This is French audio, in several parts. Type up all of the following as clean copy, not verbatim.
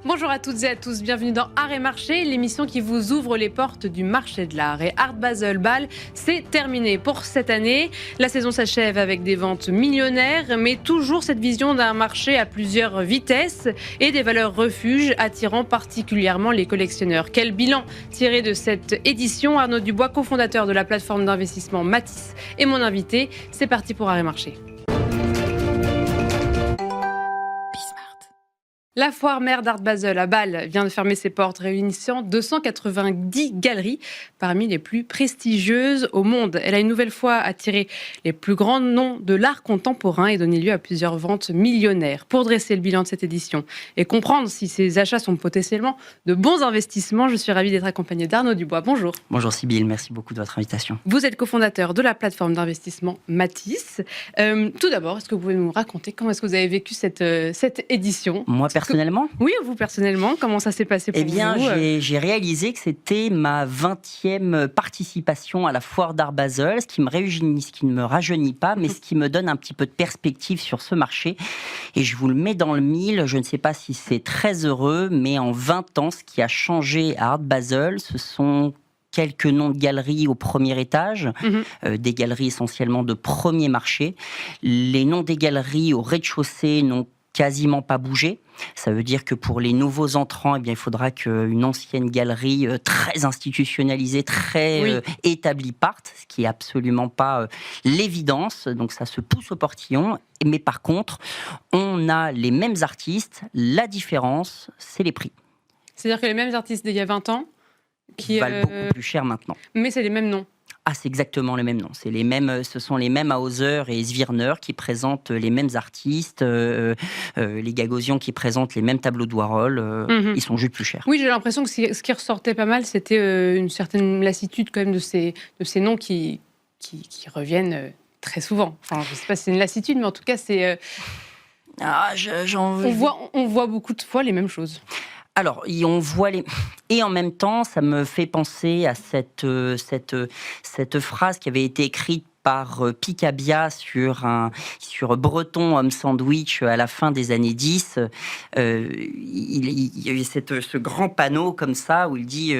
Bonjour à toutes et à tous, bienvenue dans Art et Marché, l'émission qui vous ouvre les portes du marché de l'art. Et Art Basel Bâle, c'est terminé pour cette année. La saison s'achève avec des ventes millionnaires, mais toujours cette vision d'un marché à plusieurs vitesses et des valeurs refuges attirant particulièrement les collectionneurs. Quel bilan tiré de cette édition? Arnaud Dubois, cofondateur de la plateforme d'investissement Matisse, est mon invité. C'est parti pour Art et Marché. La foire mère d'Art Basel à Bâle vient de fermer ses portes, réunissant 290 galeries parmi les plus prestigieuses au monde. Elle a une nouvelle fois attiré les plus grands noms de l'art contemporain et donné lieu à plusieurs ventes millionnaires. Pour dresser le bilan de cette édition et comprendre si ces achats sont potentiellement de bons investissements, je suis ravie d'être accompagnée d'Arnaud Dubois. Bonjour. Bonjour Sybille, merci beaucoup de votre invitation. Vous êtes cofondateur de la plateforme d'investissement Matisse. Tout d'abord, est-ce que vous pouvez nous raconter comment est-ce que vous avez vécu cette édition? Moi, personnellement ? Oui, vous personnellement, comment ça s'est passé pour vous? Eh bien, j'ai réalisé que c'était ma 20e participation à la foire d'Art Basel, ce qui ne me rajeunit pas, mais ce qui me donne un petit peu de perspective sur ce marché. Et je vous le mets dans le mille, je ne sais pas si c'est très heureux, mais en 20 ans, ce qui a changé à Art Basel, ce sont quelques noms de galeries au premier étage, des galeries essentiellement de premier marché. Les noms des galeries au rez-de-chaussée n'ont quasiment pas bougé. Ça veut dire que pour les nouveaux entrants, eh bien, il faudra qu'une ancienne galerie très institutionnalisée, très établie parte, ce qui n'est absolument pas l'évidence. Donc ça se pousse au portillon. Mais par contre, on a les mêmes artistes. La différence, c'est les prix. C'est-à-dire que les mêmes artistes d'il y a 20 ans qui valent beaucoup plus cher maintenant. Mais c'est les mêmes noms. Ah, c'est exactement les mêmes noms. Ce sont les mêmes Hauser et Zwirner qui présentent les mêmes artistes, les Gagosian qui présentent les mêmes tableaux de Warhol. Ils sont juste plus chers. Oui, j'ai l'impression que ce qui ressortait pas mal, c'était une certaine lassitude quand même de ces noms qui reviennent très souvent. Enfin, je ne sais pas si c'est une lassitude, mais en tout cas, c'est... On voit beaucoup de fois les mêmes choses. Alors, on voit les... Et en même temps, ça me fait penser à cette phrase qui avait été écrite par Picabia sur Breton Homme Sandwich à la fin des années 10. Il y a eu ce grand panneau comme ça où il dit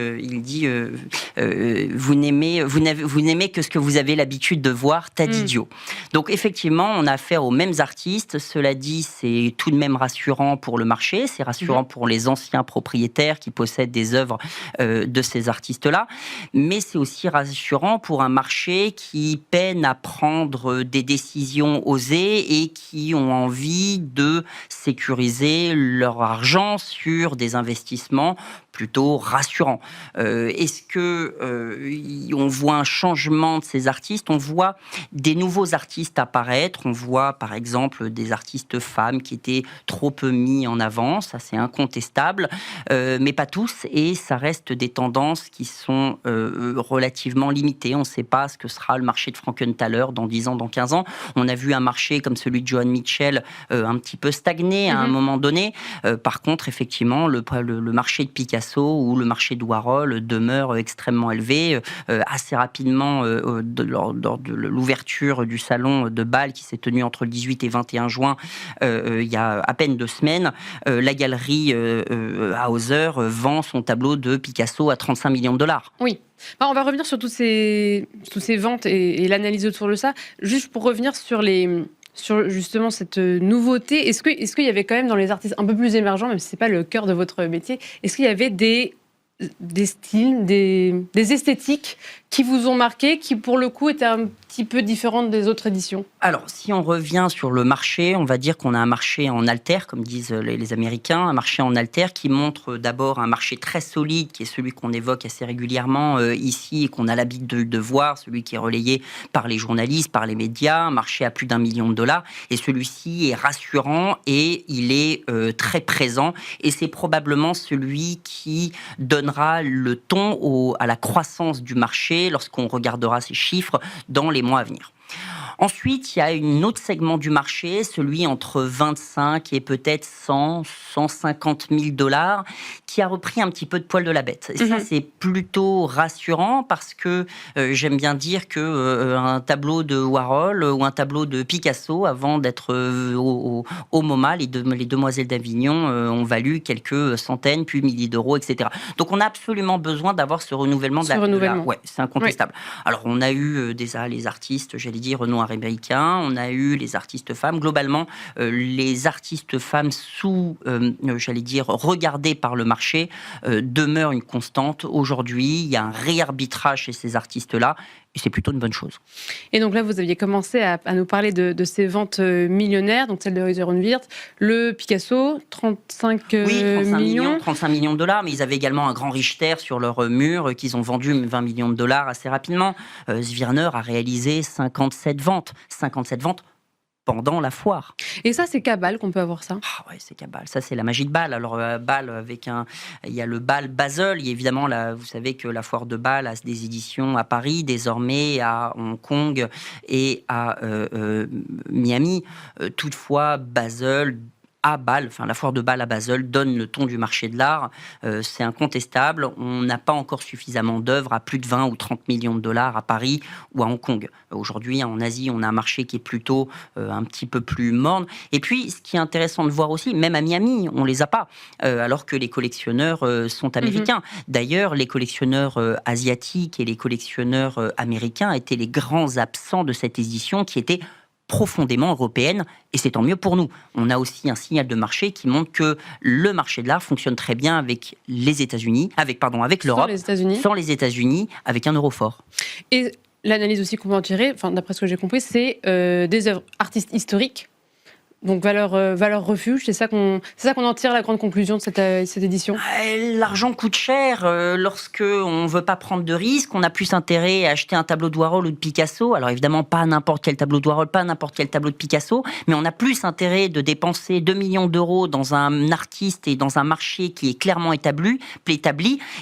vous n'aimez que ce que vous avez l'habitude de voir, tas d'idiots. Donc effectivement, on a affaire aux mêmes artistes. Cela dit, c'est tout de même rassurant pour le marché. C'est rassurant pour les anciens propriétaires qui possèdent des œuvres de ces artistes-là. Mais c'est aussi rassurant pour un marché qui peine à prendre des décisions osées et qui ont envie de sécuriser leur argent sur des investissements plutôt rassurants. Est-ce que on voit un changement de ces artistes? On voit des nouveaux artistes apparaître. On voit par exemple des artistes femmes qui étaient trop peu mis en avant. Ça, c'est incontestable. Mais pas tous. Et ça reste des tendances qui sont relativement limitées. On ne sait pas ce que sera le marché de Frankenthaler dans 10 ans, dans 15 ans. On a vu un marché comme celui de Joan Mitchell un petit peu stagner à un moment donné. Par contre, effectivement, le marché de Picasso ou le marché de Warhol demeure extrêmement élevé. Assez rapidement, lors de l'ouverture du salon de Bâle qui s'est tenu entre le 18 et 21 juin, il y a à peine 2 semaines, la galerie Hauser vend son tableau de Picasso à 35 millions de dollars. Oui. On va revenir sur toutes ces ventes et l'analyse autour de ça. Juste pour revenir sur justement cette nouveauté, est-ce qu'il y avait quand même dans les artistes un peu plus émergents, même si ce n'est pas le cœur de votre métier, est-ce qu'il y avait des styles, des esthétiques qui vous ont marqué, qui pour le coup étaient un petit peu différentes des autres éditions? Alors, si on revient sur le marché, on va dire qu'on a un marché en alter, comme disent les Américains, un marché en alter qui montre d'abord un marché très solide, qui est celui qu'on évoque assez régulièrement ici et qu'on a l'habitude de voir, celui qui est relayé par les journalistes, par les médias, un marché à plus d'1 million de dollars. Et celui-ci est rassurant et il est très présent. Et c'est probablement celui qui donnera le ton à la croissance du marché lorsqu'on regardera ces chiffres dans les mois à venir. Ensuite, il y a un autre segment du marché, celui entre 25 et peut-être 100, 150 000 $, qui a repris un petit peu de poil de la bête. Et ça, c'est plutôt rassurant parce que j'aime bien dire que un tableau de Warhol ou un tableau de Picasso, avant d'être au MoMA, les Demoiselles d'Avignon ont valu quelques centaines, puis milliers d'euros, etc. Donc, on a absolument besoin d'avoir ce renouvellement. Ouais, c'est incontestable. Oui. Alors, on a eu déjà les artistes, j'allais dire, noirs américains, on a eu les artistes femmes. Globalement, les artistes femmes j'allais dire, regardées par le marché, demeurent une constante. Aujourd'hui, il y a un réarbitrage chez ces artistes-là, et c'est plutôt une bonne chose. Et donc là, vous aviez commencé à nous parler de ces ventes millionnaires, donc celle de Reuser und Wirth, le Picasso, 35 millions. 35 millions de $, mais ils avaient également un grand Richter sur leur mur qu'ils ont vendu 20 millions de $ assez rapidement. Zwirner a réalisé 57 ventes pendant la foire. Et ça, c'est qu'à Bâle qu'on peut avoir ça? Ouais, c'est qu'à Bâle. Ça, c'est la magie de Bâle. Alors, Bâle, il y a le Bâle Basel. Il y a évidemment, vous savez que la foire de Bâle a des éditions à Paris, désormais à Hong Kong et à Miami. Toutefois, Basel, à Bâle, enfin la foire de Bâle à Basel donne le ton du marché de l'art, c'est incontestable. On n'a pas encore suffisamment d'œuvres à plus de 20 ou 30 millions de $ à Paris ou à Hong Kong. Aujourd'hui, en Asie, on a un marché qui est plutôt un petit peu plus morne. Et puis, ce qui est intéressant de voir aussi, même à Miami, on les a pas, alors que les collectionneurs sont américains. D'ailleurs, les collectionneurs asiatiques et les collectionneurs américains étaient les grands absents de cette édition, qui était profondément européenne, et c'est tant mieux pour nous. On a aussi un signal de marché qui montre que le marché de l'art fonctionne très bien avec les États-Unis, avec l'Europe, sans les États-Unis, avec un euro fort. Et l'analyse aussi qu'on peut en tirer, d'après ce que j'ai compris, c'est des œuvres artistes historiques, donc valeur refuge, c'est ça qu'on en tire la grande conclusion de cette édition. L'argent coûte cher lorsque on veut pas prendre de risques. On a plus intérêt à acheter un tableau de Warhol ou de Picasso. Alors évidemment, pas n'importe quel tableau de Warhol, pas n'importe quel tableau de Picasso, mais on a plus intérêt de dépenser 2 millions d'euros dans un artiste et dans un marché qui est clairement établi.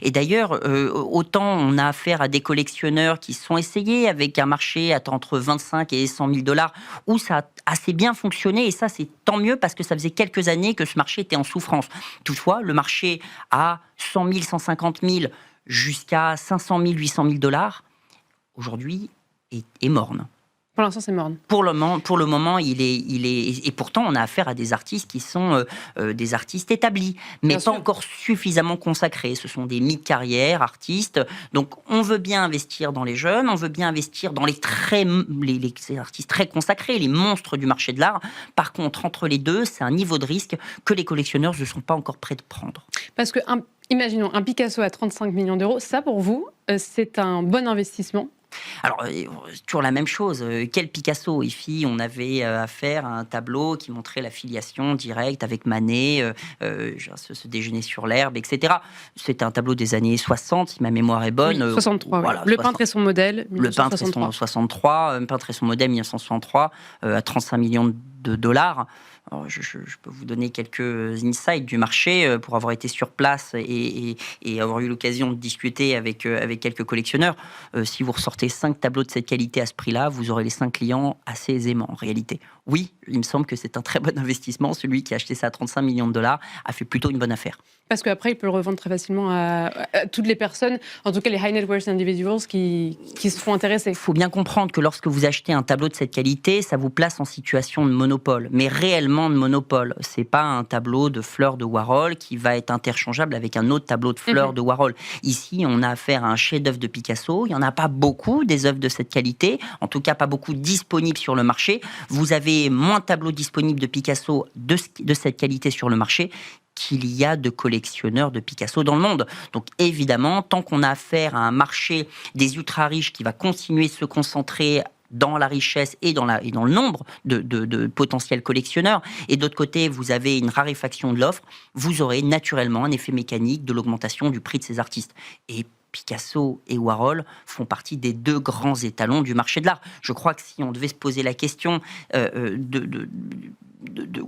Et d'ailleurs, autant on a affaire à des collectionneurs qui sont essayés avec un marché entre 25 et 100 000 $, où ça a assez bien fonctionné, et ça, c'est tant mieux parce que ça faisait quelques années que ce marché était en souffrance. Toutefois, le marché à 100 000, 150 000 jusqu'à 500 000, 800 000 $, aujourd'hui, est morne. Pour l'instant, c'est morne. Pour le moment, il est. Et pourtant, on a affaire à des artistes qui sont des artistes établis, mais bien pas sûr. Encore suffisamment consacrés. Ce sont des mi-carrières artistes. Donc, on veut bien investir dans les jeunes, on veut bien investir dans les artistes très consacrés, les monstres du marché de l'art. Par contre, entre les deux, c'est un niveau de risque que les collectionneurs ne sont pas encore prêts de prendre. Parce que, imaginons, un Picasso à 35 millions d'euros, ça, pour vous, c'est un bon investissement? Alors, c'est toujours la même chose. Quel Picasso? Ici, on avait affaire à un tableau qui montrait la filiation directe avec Manet, ce déjeuner sur l'herbe, etc. C'était un tableau des années 60, si ma mémoire est bonne. Oui, 63, voilà, le peintre et son modèle, 1963. Le peintre et son modèle, 1963, à 35 millions de $. Alors, je peux vous donner quelques insights du marché pour avoir été sur place et avoir eu l'occasion de discuter avec quelques collectionneurs. Si vous ressortez 5 tableaux de cette qualité à ce prix-là, vous aurez les 5 clients assez aisément en réalité. Oui, il me semble que c'est un très bon investissement. Celui qui a acheté ça à 35 millions de $ a fait plutôt une bonne affaire. Parce qu'après, il peut le revendre très facilement à toutes les personnes, en tout cas les high net worth individuals qui se font intéresser. Il faut bien comprendre que lorsque vous achetez un tableau de cette qualité, ça vous place en situation de monopole, mais réellement de monopole. C'est pas un tableau de fleurs de Warhol qui va être interchangeable avec un autre tableau de fleurs de Warhol. Ici, on a affaire à un chef-d'œuvre de Picasso. Il n'y en a pas beaucoup des œuvres de cette qualité, en tout cas pas beaucoup disponibles sur le marché. Vous avez moins de tableaux disponibles de Picasso de cette qualité sur le marché qu'il y a de collectionneurs de Picasso dans le monde. Donc évidemment, tant qu'on a affaire à un marché des ultra-riches qui va continuer de se concentrer dans la richesse et dans le nombre de potentiels collectionneurs, et d'autre côté, vous avez une raréfaction de l'offre, vous aurez naturellement un effet mécanique de l'augmentation du prix de ces artistes. Et Picasso et Warhol font partie des 2 grands étalons du marché de l'art. Je crois que si on devait se poser la question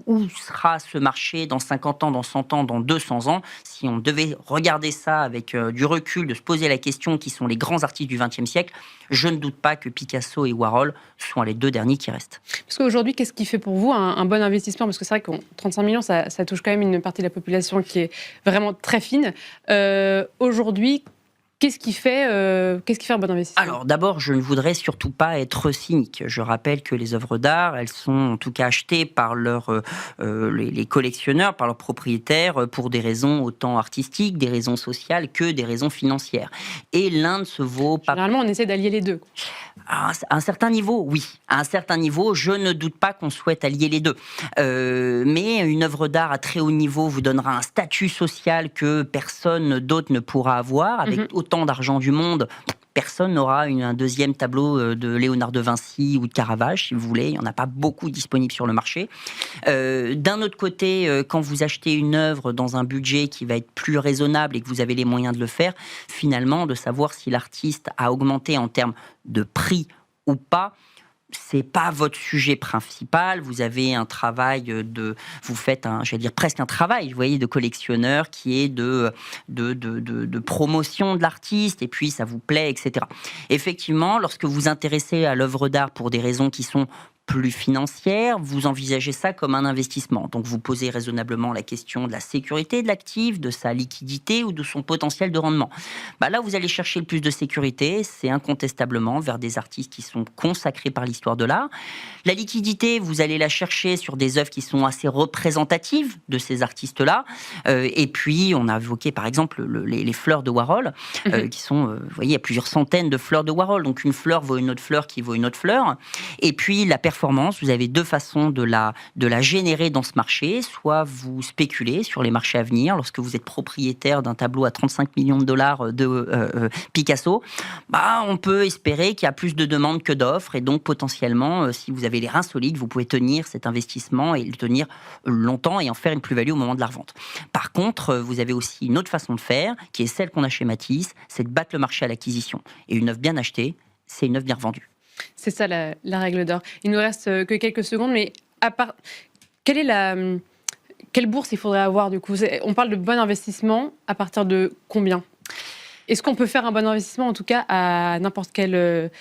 où sera ce marché dans 50 ans, dans 100 ans, dans 200 ans. Si on devait regarder ça avec du recul, de se poser la question qui sont les grands artistes du XXe siècle, je ne doute pas que Picasso et Warhol soient les deux derniers qui restent. Parce qu'aujourd'hui, qu'est-ce qui fait pour vous un bon investissement? Parce que c'est vrai que 35 millions, ça touche quand même une partie de la population qui est vraiment très fine. Aujourd'hui, qu'est-ce qui fait un bon investissement? Alors d'abord, je ne voudrais surtout pas être cynique. Je rappelle que les œuvres d'art, elles sont en tout cas achetées par les collectionneurs, par leurs propriétaires, pour des raisons autant artistiques, des raisons sociales que des raisons financières. Et l'un ne se vaut pas... Généralement, on essaie d'allier les deux. À un certain niveau, oui. À un certain niveau, je ne doute pas qu'on souhaite allier les deux. Mais une œuvre d'art à très haut niveau vous donnera un statut social que personne d'autre ne pourra avoir, avec autant d'argent du monde. Personne n'aura un deuxième tableau de Léonard de Vinci ou de Caravage, si vous voulez. Il n'y en a pas beaucoup disponibles sur le marché. D'un autre côté, quand vous achetez une œuvre dans un budget qui va être plus raisonnable et que vous avez les moyens de le faire, finalement, de savoir si l'artiste a augmenté en termes de prix ou pas, c'est pas votre sujet principal. Vous avez un travail vous faites presque un travail, vous voyez, de collectionneur qui est de promotion de l'artiste, et puis ça vous plaît, etc. Effectivement, lorsque vous vous intéressez à l'œuvre d'art pour des raisons qui sont plus financière, vous envisagez ça comme un investissement. Donc vous posez raisonnablement la question de la sécurité de l'actif, de sa liquidité ou de son potentiel de rendement. Là, vous allez chercher le plus de sécurité, c'est incontestablement vers des artistes qui sont consacrés par l'histoire de l'art. La liquidité, vous allez la chercher sur des œuvres qui sont assez représentatives de ces artistes-là. Et puis, on a évoqué par exemple les fleurs de Warhol, qui sont, vous voyez, il y a plusieurs centaines de fleurs de Warhol. Donc une fleur vaut une autre fleur qui vaut une autre fleur. Et puis la performance, vous avez deux façons de la générer dans ce marché. Soit vous spéculez sur les marchés à venir. Lorsque vous êtes propriétaire d'un tableau à 35 millions de dollars de Picasso, on peut espérer qu'il y a plus de demandes que d'offres. Et donc, potentiellement, si vous avez les reins solides, vous pouvez tenir cet investissement et le tenir longtemps et en faire une plus-value au moment de la revente. Par contre, vous avez aussi une autre façon de faire, qui est celle qu'on a chez Matisse, c'est de battre le marché à l'acquisition. Et une œuvre bien achetée, c'est une œuvre bien revendue. C'est ça la règle d'or. Il nous reste que quelques secondes, mais à part, quelle bourse il faudrait avoir du coup? On parle de bon investissement à partir de combien? Est-ce qu'on peut faire un bon investissement, en tout cas, à n'importe quelle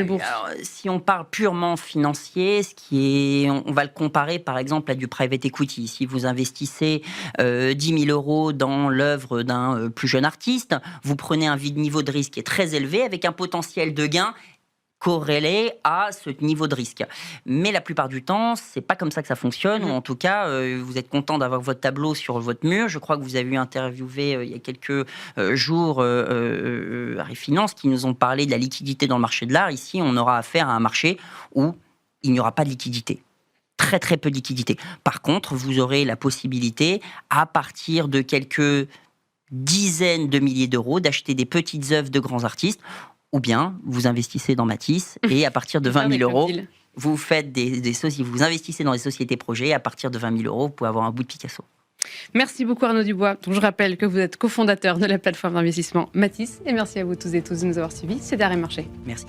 bourse? Alors, si on parle purement financier, on va le comparer par exemple à du private equity. Si vous investissez 10 000 € dans l'œuvre d'un plus jeune artiste, vous prenez un niveau de risque qui est très élevé avec un potentiel de gain corrélé à ce niveau de risque. Mais la plupart du temps, c'est pas comme ça que ça fonctionne, ou en tout cas, vous êtes content d'avoir votre tableau sur votre mur. Je crois que vous avez interviewé il y a quelques jours Harry Finance qui nous ont parlé de la liquidité dans le marché de l'art. Ici, on aura affaire à un marché où il n'y aura pas de liquidité. Très très peu de liquidité. Par contre, vous aurez la possibilité, à partir de quelques dizaines de milliers d'euros, d'acheter des petites œuvres de grands artistes. Ou bien, vous investissez dans Matisse et à partir de 20 000 €, vous faites vous investissez dans des sociétés projets. Et à partir de 20 000 €, vous pouvez avoir un bout de Picasso. Merci beaucoup Arnaud Dubois. Donc, je rappelle que vous êtes cofondateur de la plateforme d'investissement Matisse. Et merci à vous tous et tous de nous avoir suivis. C'est Arrêt Marché. Merci.